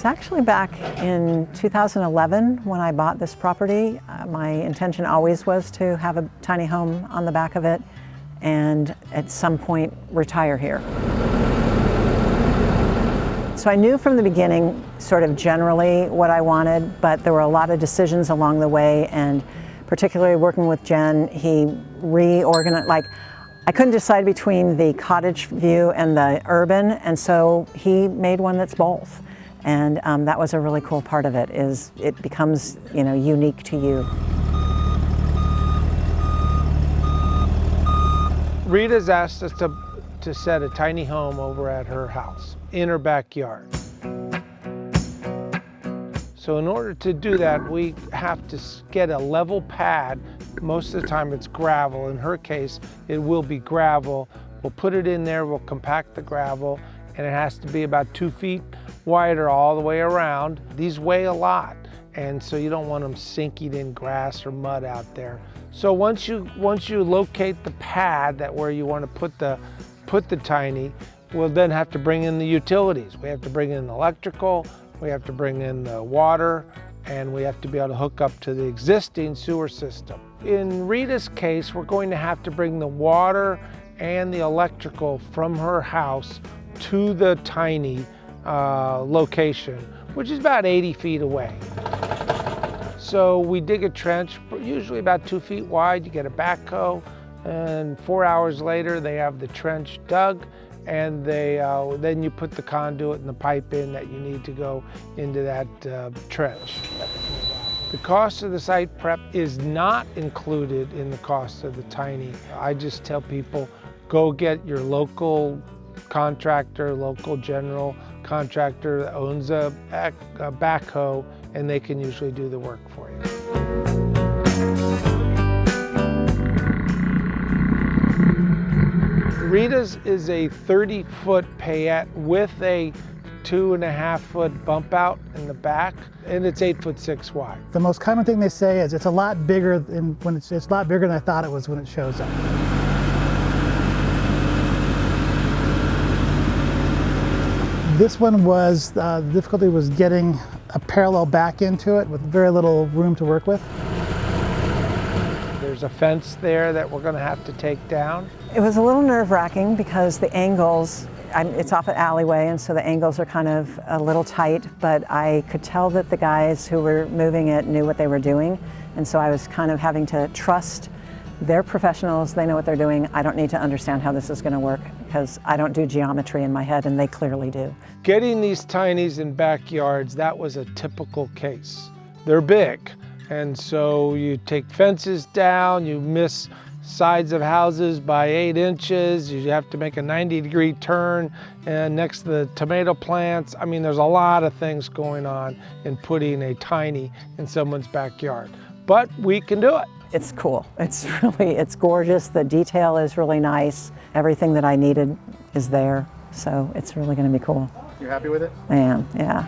was actually back in 2011 when I bought this property. My intention always was to have a tiny home on the back of it and at some point retire here. So I knew from the beginning sort of generally what I wanted, but there were a lot of decisions along the way, and particularly working with Jen, he reorganized, like I couldn't decide between the cottage view and the urban, and so he made one that's both. And that was a really cool part of it, is it becomes, you know, unique to you. Rita's asked us to set a tiny home over at her house, in her backyard. So in order to do that, we have to get a level pad. Most of the time it's gravel. In her case, it will be gravel. We'll put it in there, we'll compact the gravel, and it has to be about 2 feet wider all the way around. These weigh a lot, and so you don't want them sinking in grass or mud out there. So once you locate the pad that where you want to put the tiny, we'll then have to bring in the utilities. We have to bring in electrical, we have to bring in the water, and we have to be able to hook up to the existing sewer system. In Rita's case, we're going to have to bring the water and the electrical from her house to the tiny location, which is about 80 feet away. So we dig a trench, usually about 2 feet wide. You get a backhoe, and 4 hours later they have the trench dug, and then you put the conduit and the pipe in that you need to go into that trench. The cost of the site prep is not included in the cost of the tiny. I just tell people, go get your local contractor, local general contractor that owns a backhoe, and they can usually do the work for you. Rita's is a 30-foot payette with a 2.5-foot bump out in the back, and it's 8'6" wide. The most common thing they say is it's a lot bigger than when it's a lot bigger than I thought it was when it shows up. This one was, the difficulty was getting a parallel back into it with very little room to work with. There's a fence there that we're going to have to take down. It was a little nerve-wracking because the angles, it's off an alleyway, and so the angles are kind of a little tight, but I could tell that the guys who were moving it knew what they were doing, and so I was kind of having to trust they're professionals, they know what they're doing. I don't need to understand how this is going to work because I don't do geometry in my head, and they clearly do. Getting these tinies in backyards, that was a typical case. They're big, and so you take fences down, you miss sides of houses by 8 inches, you have to make a 90-degree turn and next to the tomato plants. I mean, there's a lot of things going on in putting a tiny in someone's backyard, but we can do it. It's cool. It's gorgeous. The detail is really nice. Everything that I needed is there, so it's really going to be cool. You're happy with it? I am, yeah.